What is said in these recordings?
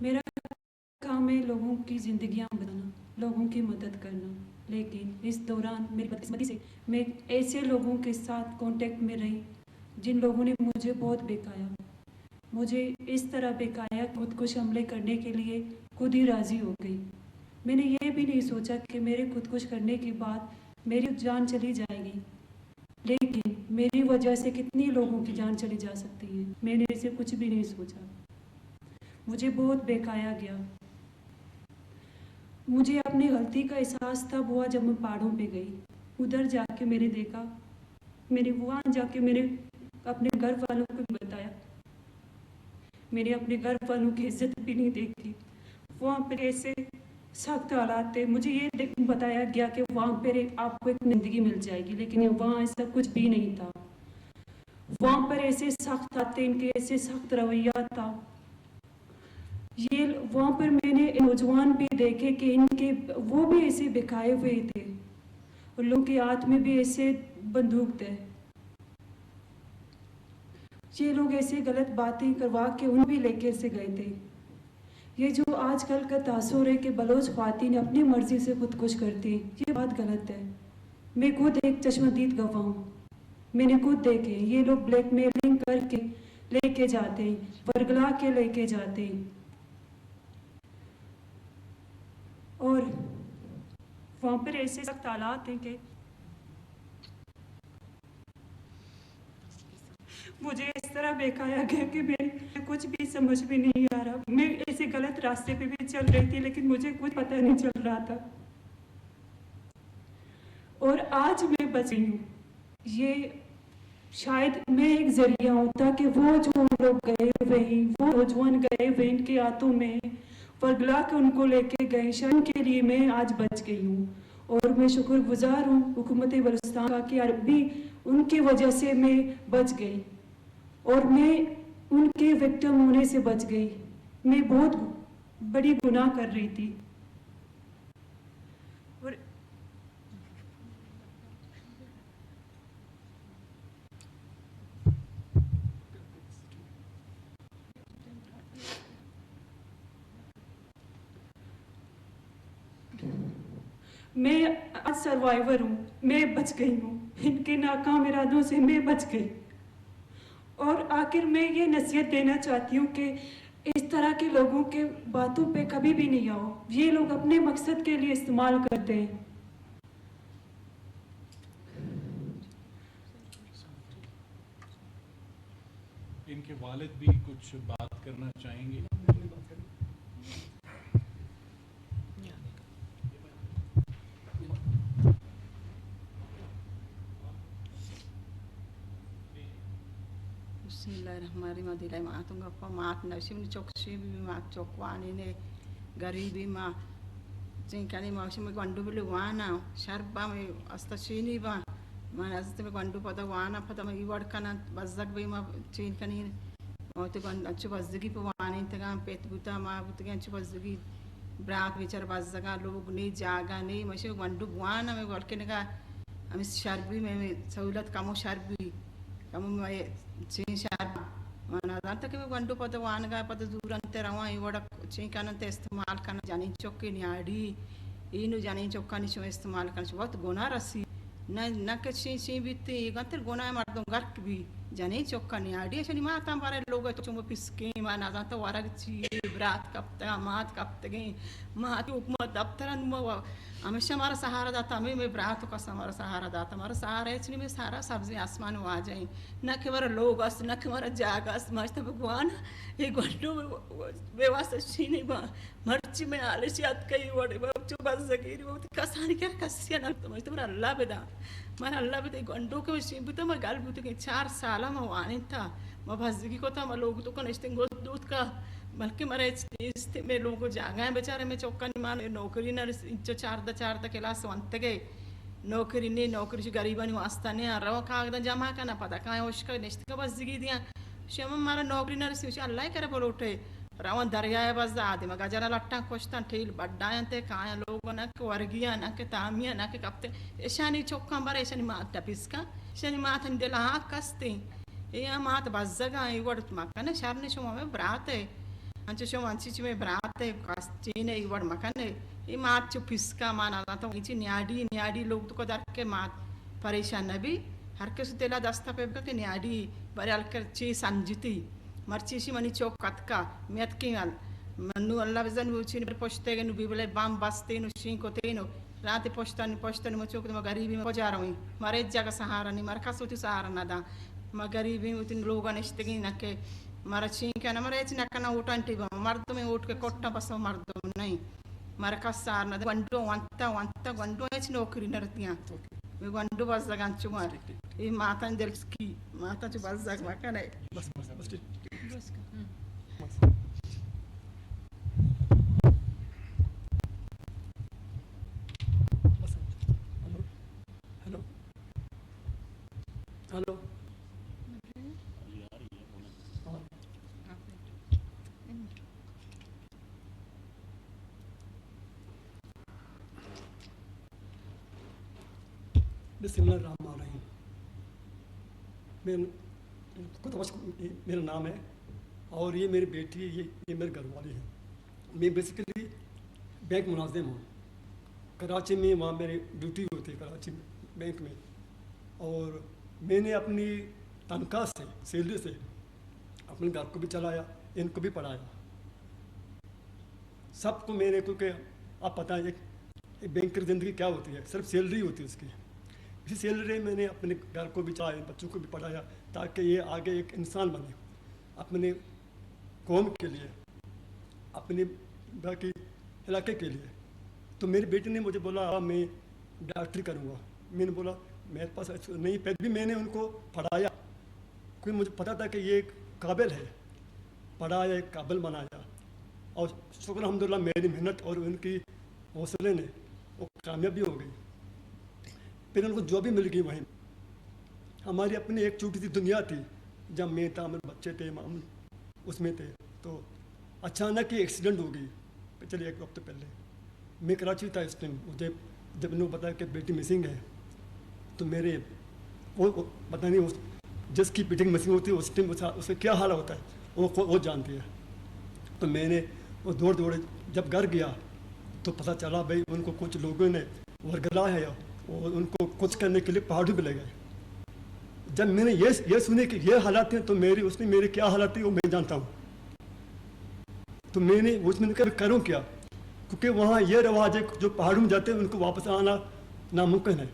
میرا کام ہے لوگوں کی زندگیاں بنانا، لوگوں کی مدد کرنا، لیکن اس دوران میری بدقسمتی سے میں ایسے لوگوں کے ساتھ کانٹیکٹ میں رہی جن لوگوں نے مجھے بہت بہکایا، مجھے اس طرح بہکایا خودکش حملے کرنے کے لیے خود ہی راضی ہو گئی۔ میں نے یہ بھی نہیں سوچا کہ میرے خودکش کرنے کے بعد میری جان چلی جائے گی، لیکن میری وجہ سے کتنی لوگوں کی جان چلی جا سکتی ہے، میں نے اسے کچھ بھی نہیں سوچا۔ مجھے بہت بہکایا گیا۔ مجھے اپنی غلطی کا احساس تب ہوا جب میں پہاڑوں پہ گئی، ادھر جا کے میں نے دیکھا، وہاں جا کے میں نے اپنے گھر والوں کو بھی بتایا، میں نے اپنے گھر والوں کی عزت بھی نہیں دیکھی۔ وہاں پہ ایسے سخت حالات تھے، مجھے یہ بتایا گیا کہ وہاں پہ آپ کو ایک زندگی مل جائے گی، لیکن وہاں ایسا کچھ بھی نہیں تھا۔ وہاں پر ایسے سخت آتے، ان کے ایسے سخت رویہ تھا۔ وہاں پر میں نے نوجوان بھی دیکھے کہ ان کے وہ بھی ایسے بکھائے ہوئے تھے، اور لوگوں کے ہاتھ میں بھی ایسے بندوق تھے۔ یہ لوگ ایسے غلط باتیں کروا کے ان بھی لے کے سے گئے تھے۔ یہ جو آج کل کا تاثر ہے کہ بلوچ خواتین اپنی مرضی سے خودکش کرتی، یہ بات غلط ہے۔ میں خود ایک چشمدید گواہ ہوں، میں نے خود دیکھے یہ لوگ بلیک میلنگ کر کے لے کے جاتے، ورگلا کے لے کے جاتے، اور وہاں پر ایسے سخت حالات ہیں کہ مجھے اس طرح بہکایا گیا کہ میں کچھ بھی سمجھ میں نہیں آ رہا۔ میں ایسے غلط راستے پہ بھی چل رہی تھی، لیکن مجھے کچھ پتہ نہیں چل رہا تھا، اور آج میں بچ گئی ہوں۔ یہ شاید میں ایک ذریعہ ہوں تاکہ وہ جو لوگ گئے ہوئے ہیں، وہ نوجوان گئے ہوئے ان کے ہاتھوں میں ورگلا کے ان کو لے کے گئے، شاید ان کے لیے میں آج بچ گئی ہوں، اور میں شکر گزار ہوں حکومت بلوچستان کا کہ عربی ان کی وجہ سے میں بچ گئی، اور میں ان کے وکٹم ہونے سے بچ گئی۔ میں بہت بڑی گناہ کر رہی تھی، اور میں آج سروائیور ہوں، میں بچ گئی ہوں، ان کے ناکام ارادوں سے میں بچ گئی۔ اور آخر میں یہ نصیحت دینا چاہتی ہوں کہ اس طرح کے لوگوں کے باتوں پہ کبھی بھی نہیں آؤ، یہ لوگ اپنے مقصد کے لیے استعمال کرتے ہیں۔ ان کے والد بھی کچھ بات کرنا چاہیں گے۔ بسم اللہ الرحمن الرحیم۔ دلائے ماتوں گا مات نوشیم چوکشی بھی مات چوکوانی نے غریبی ما چین کنی ماشی میں گنڈو بلے وانا شربا میں استشینی با ما نزدیک میں گنڈو پدا وانا پدا میں ایوڑ کنا بزدگ بھی ما چین کنی موت گنڈ اچھو بزدگی پہ وانی تگام پیت بوتا ما بوتگی اچھو بزدگی برات بیچار بزدگا لوگ نہیں جاگا نہیں ماشی میں گنڈو وانا میں گلکنے کا ہمیں شربی میں سہولت کمو شربی کمو میں چین شربا مانا دانتا کہ میں گنڈو پدا وانگا پدا دورانتے روان ایوڑا چین کننتے استعمال کرنا جانین چوکی نیاڑی اینو جانین چوکانی شو استعمال کرنا شو بہت گناہ رسی نہ کہ چین بیتے یہ گنتر گناہ مردوں گرک بھی جانین چوکانی نیاڑی شنی ماتا بارے لوگ تو چمو پسکیں مانا دانتا وارگ چیئے برات کپتا مات کپتگیں مات حکومت دفتران ہمیشہ ہمارا سہارا داتا ہمیں میں برات کا ہمارا سہارا داتا ہمارا سہارا ہے چنی میں سارا سبزی آسمان آ جائیں نہ کہ ہمارا لوگ اس نہ کہ ہمارا جاگ اس ماشتا بگوان یہ گنڈو بے واسطہ چینی مرچی میں آلشیات کئی وڑی چو بس زگیری وہ کسانی کیا کسیا نہ تو مجھتا میرا اللہ بدا میں اللہ بدا گنڈو کے وشیم بوتا میں گل بوتا کہ 4 سالہ میں وانی تھا میں بھزگی کو تھا میں لوگ تو کنشتیں گوشت دودھ کا بلکہ مرے چیز میں لوگوں جاگا ہیں بیچارے میں چوکا نہیں مانے نوکری نہ جو 4 کلاس وانت گئے نوکری نہیں نوکری چو گریبانی واسطہ نہیں روا کاغدہ جمع کرنا پتا کھائیں ہوشکا نشت کا بزدگی دیا شما مارا نوکری نہ رسی اللہ کرے بولو اٹھے روان دریائے باز آدم گجرہ لٹاں کوشتاں ٹھیل بڑھائیں تے کھائیں لوگوں نہ کہ ورگیاں نہ کہ تامیاں نہ کہ کپتے ایشانی چوکاں بارے ایشانی مات ٹپسکا ایشانی مات اندل آنکھ کستے یہ مات بزگاں یہ وڑت مکہ نا شرن شما میں برات ہے Anche se manci ci me brate castine I war makane I maat ci fiska mana to ci niadi log to ko dar ke maat परेशान नबी हर के सुतेला दस्ता पे के न्याडी बरे अलकर ची संजिती मर्ची सी मनी चौक कतका मेत किंगल मनु अल्लाह वजन वुची ने पोछते गनु बिबले बाम बस्ते नु शी को तेनो रात पोछतन मचो को गरीबी में जा रही मारे जगह सहारा नहीं मरका सोती सहारा ना दा म गरीबी उतिन लोग अनस्तगी नके मारा ची के ना मारे ची नकना उठंटी मर्द में उठ के कोट्टा बस मर्द नहीं मरका सार ना वंडो वंता वंडो एच नौकरी नरतियां मी वंडो बस जगह चुमार ये माता ने दिलस्की माता जो बस जगह मकने बस हेलो हेलो बिस्मिल्लाहिर्रहमानिर्रहीम मेरा नाम है और ये मेरी बेटी है, ये मेरे घर वाले हैं। मैं बेसिकली बैंक मुलाजिम हूँ कराची में, वहाँ मेरी ड्यूटी होती है कराची में बैंक में। और मैंने अपनी तनख्वाह से सैलरी से अपने घर को भी चलाया, इनको भी पढ़ाया, सबको मैंने, क्योंकि आप पता है एक बैंक की ज़िंदगी क्या होती है, सिर्फ सैलरी होती है उसकी। इसी सैलरी मैंने अपने घर को भी चलाया, बच्चों को भी पढ़ाया, ताकि ये आगे एक इंसान बने अपने कौम के लिए, अपने बाकी इलाके के लिए। तो मेरी बेटी ने मुझे बोला मैं डॉक्टरी करूँगा। मैंने बोला मेरे पास नहीं, फिर भी मैंने उनको पढ़ाया क्योंकि मुझे पता था कि ये काबिल है, पढ़ाया, काबिल बनाया। और शुक्र अल्हम्दुलिल्लाह मेरी मेहनत और उनकी हौसले ने वो कामयाबी हो गई। फिर उनको जॉब भी मिल गई वहीं। हमारी अपनी एक छोटी सी दुनिया थी, जब मैं था, मेरे बच्चे थे, हम उसमें थे। तो अचानक ही एक्सीडेंट हो गई, चलिए एक हफ्ते पहले। मैं कराची था इस टाइम, मुझे जब उन्होंने बताया कि बेटी मिसिंग है, तो मेरे वो पता नहीं उस जिसकी बेटी मिसिंग होती है उस टाइम उसका क्या हाल होता है वो जानती है। तो मैंने वो दौड़े जब घर गया तो पता चला भाई उनको कुछ लोगों ने वर्गला है और उनको कुछ करने के लिए पहाड़ों पे ले गए। जब मैंने ये सुने कि ये हालात हैं, तो उसने मेरी क्या हालात थी वो मैं जानता हूँ। तो मैंने उसमें करूँ क्या, क्योंकि वहाँ ये रवाज है जो पहाड़ों में जाते हैं उनको वापस आना नामुमकिन है,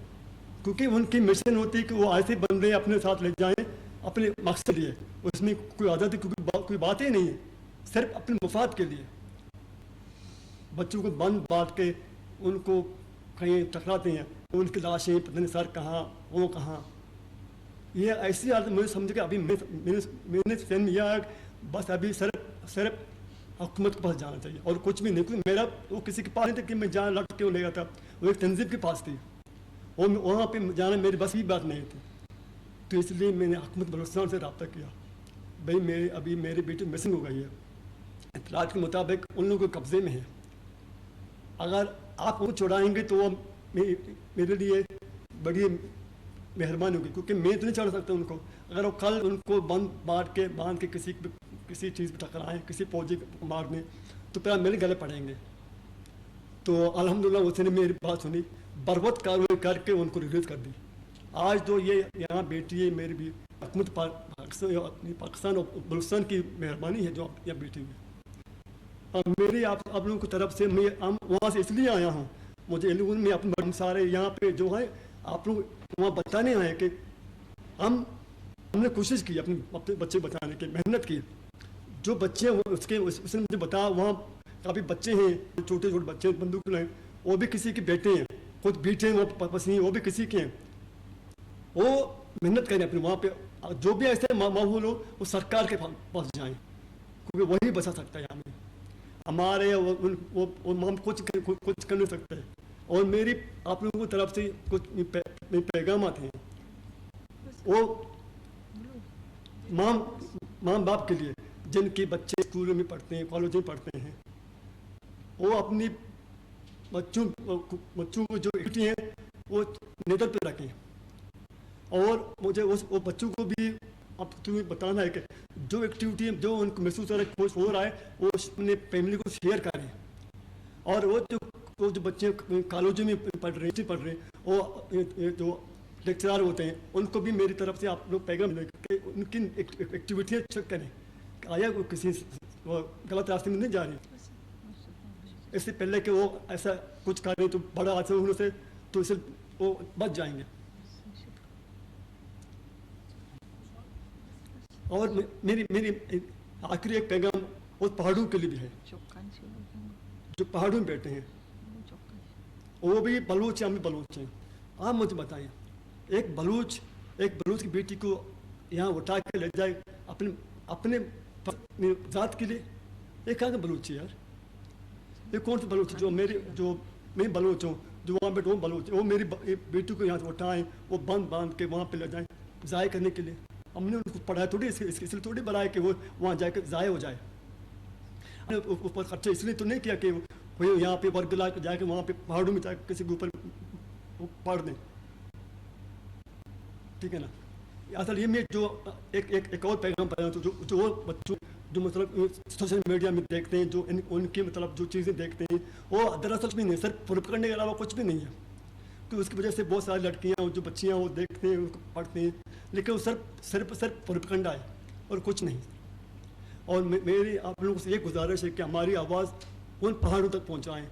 क्योंकि उनकी मिशन होती है कि वो ऐसे बंदे अपने साथ ले जाएं अपने मकसद लिए। उसमें कोई आदत है, क्योंकि कोई बात ही नहीं है, सिर्फ अपने मुफाद के लिए। बच्चों को बंद बांट के उनको कहीं टकराते हैं, उनकी लाशें पता नहीं सर कहाँ वो कहाँ। ये ऐसी हालत मुझे समझ के अभी मैंने फैन किया बस अभी सिर्फ हुकूमत के पास जाना चाहिए और कुछ भी नहीं। क्योंकि मेरा वो किसी के पास नहीं था कि मैं जहाँ लट के वो ले गया था, वो एक तंजीम के पास थी, और वहाँ पे जाना मेरी बस की बात नहीं थी। तो इसलिए मैंने हुकूमत बलूचिस्तान से रब्ता किया, भाई मेरी बेटी मिसिंग हो गई है, इत्तलात के मुताबिक उन लोगों के कब्जे में है। अगर आप उनको छुड़ाएंगे तो वो मेरे लिए बड़ी मेहरबानी होगी, क्योंकि मैं तो नहीं चढ़ा सकता उनको। अगर वो कल उनको बांध के किसी चीज़ पर टकराएँ, किसी फौजी को मार दें, तो फिर मेरे गले पड़ेंगे। तो अल्हम्दुलिल्लाह उसने मेरी बात सुनी, बरवत कार्रवाई करके उनको रिलीज कर दी। आज तो ये यहाँ बेटी है मेरी भी, हुकूमत पाकिस्तान और बलूचिस्तान की मेहरबानी है जो यहाँ बेटी हुई। मेरी आप लोगों की तरफ से मैं वहाँ से इसलिए आया हूँ, मुझे में अपने सारे यहाँ पे जो है आप लोग वहाँ बताने आए कि हमने कोशिश की अपने बच्चे बचाने की, मेहनत की। जो बच्चे उसने मुझे बताया वहाँ काफ़ी बच्चे हैं, छोटे छोटे बच्चे बंदूक हैं, वो भी किसी के बेटे हैं, खुद बेटे हैं वो पसी हैं, वो भी किसी के हैं। वो मेहनत करें अपने वहाँ पे, जो भी ऐसे माहौल हो वो सरकार के पास जाएँ, क्योंकि वही बचा सकता है हमें। हमारे हम कुछ कर नहीं सकते। और मेरी आप लोगों की तरफ से कुछ पैगाम आते हैं, वो माँ बाप के लिए जिनके बच्चे स्कूलों में पढ़ते हैं, कॉलेज में पढ़ते हैं, वो अपनी बच्चों को जो एक्टिविटी हैं वो नज़र पे रखें। और मुझे वो बच्चों को भी अब तुम्हें बताना है कि जो एक्टिविटी जो उनको महसूस हो रहा है, खुश हो रहा है, वो अपने फैमिली को शेयर करें। और वो जो बच्चे कॉलेजों में पढ़ रहे हैं, वो जो लेक्चरर होते हैं, उनको भी मेरी तरफ से आप लोग पैगाम दें कि उनकी एक्टिविटियाँ चेक करें, आया वो किसी गलत रास्ते में नहीं जा रही। इससे पहले कि वो ऐसा कुछ करें तो बड़ा हादसा होने से तो इससे वो बच जाएंगे। और मेरी आखिरी एक पैगाम उस पहाड़ों के लिए भी है जो पहाड़ों में बैठे हैं, वो भी बलूच हैं, हम भी बलूच हैं। आप मुझे बताएं, एक बलूच की बेटी को यहाँ उठा के ले जाए अपने ज़ात के लिए, ये कहाँ का बलूच है यार? ये कौन सा बलूच जो मैं बलूच हूँ, जो वहाँ बैठे वो बलूच, वो मेरी बेटी को यहाँ से उठाएं, वो बांध के वहाँ पे ले जाएं ज़ाय करने के लिए। हमने उनको पढ़ाया थोड़ी, इसलिए थोड़ी बनाया कि वो वहाँ जाकर ज़ाय हो जाए। ऊपर खर्चा इसलिए तो नहीं किया कि वो यहाँ पे वर्गला जाके वहाँ पे पहाड़ों में जाकर किसी के ऊपर पढ़ दें, ठीक है ना। असल ये मैं जो एक और पैगाम पाया तो जो वो बच्चों जो मतलब सोशल मीडिया में देखते हैं, जो उनकी मतलब जो चीज़ें देखते हैं, वो दरअसल भी नहीं, सिर्फ प्रूफ करने के अलावा कुछ भी नहीं है। तो उसकी वजह से बहुत सारी लड़कियाँ जो बच्चियाँ वो देखते हैं, उनको पढ़ते हैं, लेकिन वो सिर्फ प्रोपेगेंडा है और कुछ नहीं। और मेरी आप लोगों से ये गुजारिश है कि हमारी आवाज़ उन पहाड़ों तक पहुँचाएँ,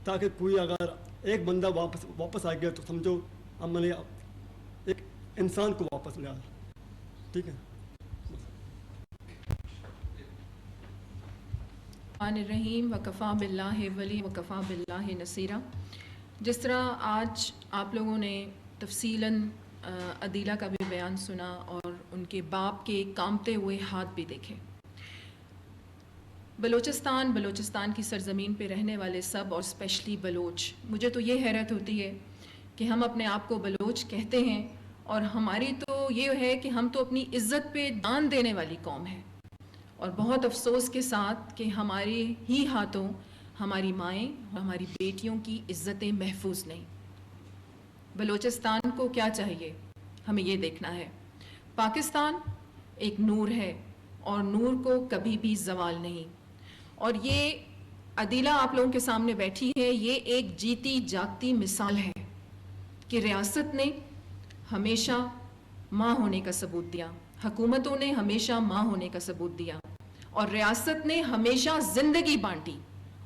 ताकि कोई अगर एक बंदा वापस आ गया तो समझो हमने एक इंसान को वापस ले आया, ठीक है। रहीम वकफ़ा बिल्लाहि वली वकफ़ा बिल्लाहि नसीरा। जिस तरह आज आप लोगों ने तफसीलन अदीला का भी बयान सुना और उनके बाप के कांपते हुए हाथ भी देखे। बलूचिस्तान की सरज़मीन पे रहने वाले सब और स्पेशली बलोच, मुझे तो ये हैरत होती है कि हम अपने आप को बलोच कहते हैं और हमारी तो ये है कि हम तो अपनी इज़्ज़त पे जान देने वाली कौम है। और बहुत अफसोस के साथ कि हमारे ही हाथों हमारी माएँ और हमारी बेटियों की इज़्ज़तें महफूज नहीं। बलूचिस्तान को क्या चाहिए, हमें ये देखना है। पाकिस्तान एक नूर है और नूर को कभी भी ज़वाल नहीं। और ये अदीला आप लोगों के सामने बैठी है, ये एक जीती जागती मिसाल है कि रियासत ने हमेशा माँ होने का सबूत दिया, हुकूमतों ने हमेशा माँ होने का सबूत दिया और रियासत ने हमेशा ज़िंदगी बांटी।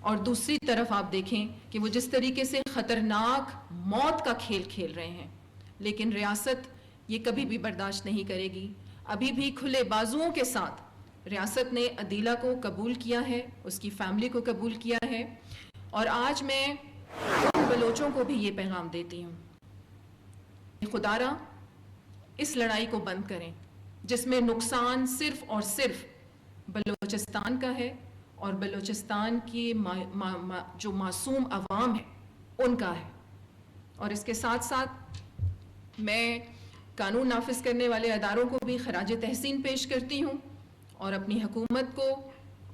और दूसरी तरफ आप देखें कि वो जिस तरीके से ख़तरनाक मौत का खेल खेल रहे हैं, लेकिन रियासत ये कभी भी बर्दाश्त नहीं करेगी। अभी भी खुले बाजुओं के साथ रियासत ने अदीला को कबूल किया है, उसकी फैमिली को कबूल किया है। और आज मैं उन बलोचों को भी ये पैगाम देती हूँ, खुदारा इस लड़ाई को बंद करें जिसमें नुकसान सिर्फ और सिर्फ बलूचिस्तान का है और बलूचिस्तान की जो मासूम अवाम है उनका है। और इसके साथ साथ मैं कानून नाफिज करने वाले अदारों को भी खराज तहसीन पेश करती हूँ और अपनी हुकूमत को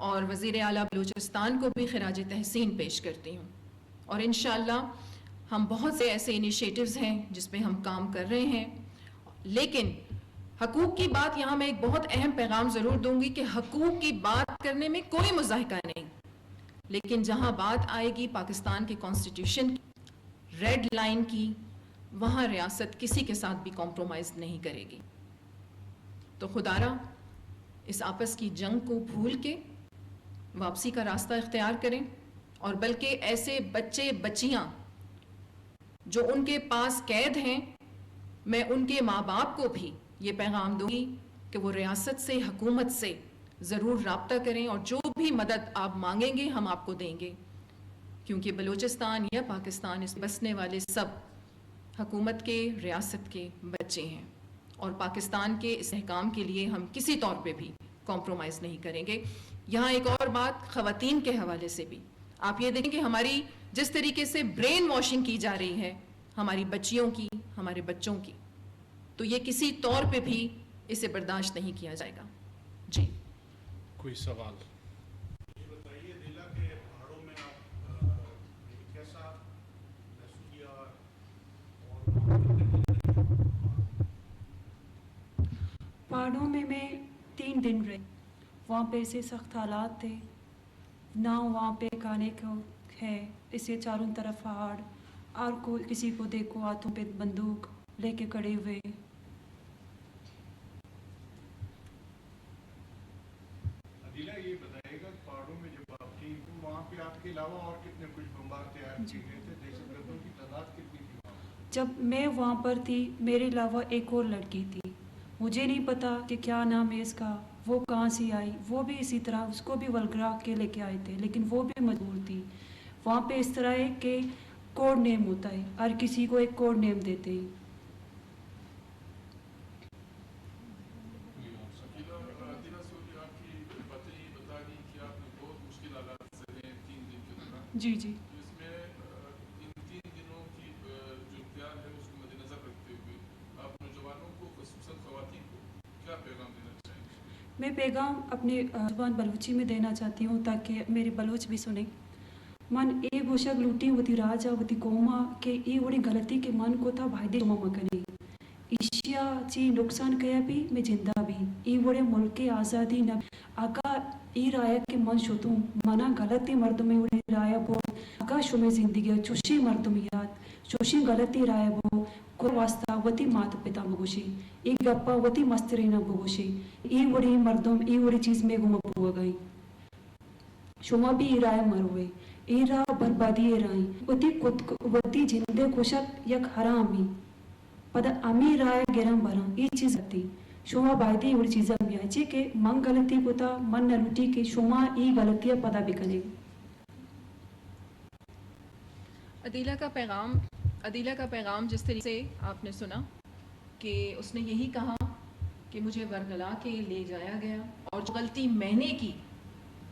और वज़ीर आला बलूचिस्तान को भी खराज तहसीन पेश करती हूँ। और इंशाअल्लाह हम बहुत से ऐसे इनिशिएटिव्स हैं जिस पे हम काम कर रहे हैं। लेकिन हकूक़ की बात यहाँ मैं एक बहुत अहम पैगाम ज़रूर दूंगी कि हकूक़ की बात करने में कोई मुज़ाहिका नहीं, लेकिन जहाँ बात आएगी पाकिस्तान के कॉन्स्टिट्यूशन की, रेड लाइन की, वहाँ रियासत किसी के साथ भी कॉम्प्रोमाइज़ नहीं करेगी। तो खुदारा इस आपस की जंग को भूल के वापसी का रास्ता इख्तियार करें और बल्कि ऐसे बच्चे बच्चियाँ जो उनके पास कैद हैं, मैं उनके माँ बाप को भी ये पैगाम दूंगी कि वो रियासत से, हुकूमत से ज़रूर राब्ता करें और जो भी मदद आप मांगेंगे हम आपको देंगे, क्योंकि बलूचिस्तान या पाकिस्तान इस बसने वाले सब हुकूमत के, रियासत के बच्चे हैं और पाकिस्तान के इस्तेहकाम के लिए हम किसी तौर पे भी कॉम्प्रोमाइज़ नहीं करेंगे। यहाँ एक और बात ख़वातीन के हवाले से भी आप ये देखें कि हमारी जिस तरीके से ब्रेन वॉशिंग की जा रही है हमारी बच्चियों की, हमारे बच्चों की, तो ये किसी तौर पे भी इसे बर्दाश्त नहीं किया जाएगा। जी, कोई सवाल? ये बताइए, अदीला के पहाड़ों में आप कैसा महसूस किया और पहाड़ों में मैं 3 दिन रही। वहाँ पे ऐसे सख्त हालात थे, ना वहाँ पे खाने को है, इसे चारों तरफ पहाड़, और कोई किसी को देखो हाथों पे बंदूक लेके खड़े हुए। अदीला, ये बताइएगा पहाड़ों में जब आप थी तो वहाँ पे आपके अलावा और कितने कुछ बम्बार तैयार किए गए थे? दहशतगर्दों की तादाद कितनी थी वहाँ? जब मैं वहाँ पर थी मेरे अलावा एक और लड़की थी, मुझे नहीं पता कि क्या नाम है इसका, वो कहाँ से आई, वो भी इसी तरह उसको भी वलगरा के लेके आए थे, लेकिन वो भी मजबूर थी। वहाँ पे इस तरह है कि कोड नेम होता है, हर किसी को एक कोड नेम देते हैं। जी जी। मैं पैगाम अपने ज़ुबान बलूची में देना चाहती हूँ ताकि मेरे बलूच भी सुने। मन ए गोशक लूटी होती राजा होती कोमा के ये बड़ी गलती के मन को था भाई दे मकने ईशिया ची नुकसान कया भी मैं जिंदा भी ये बड़े मुल्क के आज़ादी न आका ई राया के मन शोतूं मना गलती मर्दों में उड़े राया बो आका शुमे जिंदगी चुशी मर्दों में याद चुशी गलती राया बो को वास्ता वती मात पिता बगुशी एक गप्पा वती मस्तरी न बगुशी ई बड़ी मर्दों ई बड़ी चीज़ में गुम बुआ गई शुमा भी इराय मरुए इरा बर्बादी राई वती जिंदे कुशक यक हरामी पद अमी राय गेरम बरा ये चीज आती शुमा बायदी उड़ी चीज़ भी आची के मंग गलती कोता मन न लुटी के शुमा ई गलतियां पता भी कने। अदीला का पैगाम जिस तरीके से आपने सुना कि उसने यही कहा कि मुझे वरगला के ले जाया गया और जो गलती मैंने की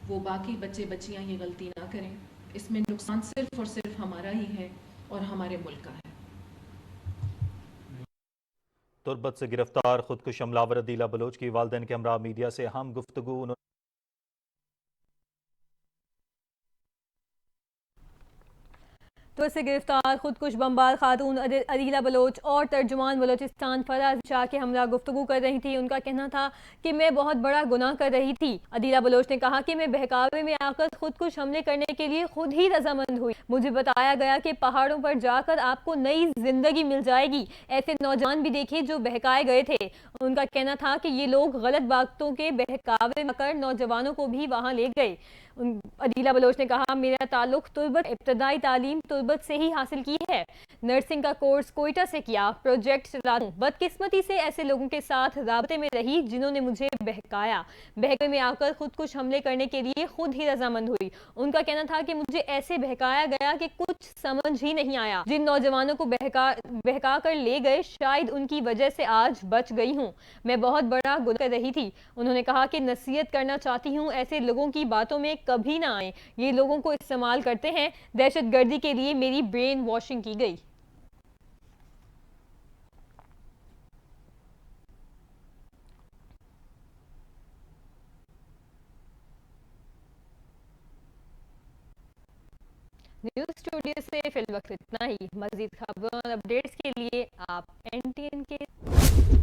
वो बाकी बच्चे बच्चियां ये गलती ना करें, इसमें नुकसान सिर्फ और सिर्फ हमारा ही है और हमारे मुल्क का है। तुर्बत से गिरफ्तार खुदकुश हमलावर अदीला बलोच की वालिदैन के हमरा मीडिया से हम गुफ्तगू। तो से गिरफ्तार खुदकुश बमबार खातून अदीला बलोच और तर्जुमान बलोचिस्तान फराज शाह के हमरा गुफ्तगू कर रही थी। उनका कहना था कि मैं बहुत बड़ा गुनाह कर रही थी। अदीला बलोच ने कहा कि मैं बहकावे में आकर खुदकुश हमले करने के लिए खुद ही रजामंद हुई। मुझे बताया गया कि पहाड़ों पर जाकर आपको नई जिंदगी मिल जाएगी। ऐसे नौजवान भी देखे जो बहकाए गए थे। उनका कहना था कि ये लोग गलत बातों के बहकावे में कर नौजवानों को भी वहाँ ले गए। अदीला बलोच ने कहा मेरा ताल्लुक तुर्बत इब्तदाई तालीम तुर्बत से ही हासिल की है। नर्सिंग का कोर्स कोयटा से किया, प्रोजेक्ट चला। बदकिस्मती से ऐसे लोगों के साथ राबते में रही जिन्होंने मुझे बहकाया। बहकावे में आकर खुदकुश हमले करने के लिए खुद ही रजामंद हुई। उनका कहना था कि मुझे ऐसे बहकाया गया कि कुछ समझ ही नहीं आया। जिन नौजवानों को बहका कर ले गए शायद उनकी वजह से आज बच गई हूँ। मैं बहुत बड़ा गुनाह कर रही थी। उन्होंने कहा कि नसीहत करना चाहती हूँ ऐसे लोगों की बातों में कभी ना आए। ये लोगों को इस्तेमाल करते हैं। दहशतगर्दी के लिए मेरी ब्रेन वॉशिंग की गई। न्यूज़ स्टूडियो से फिल वक्त इतना ही। मजीद खबरों और अपडेट्स के लिए आप NTN के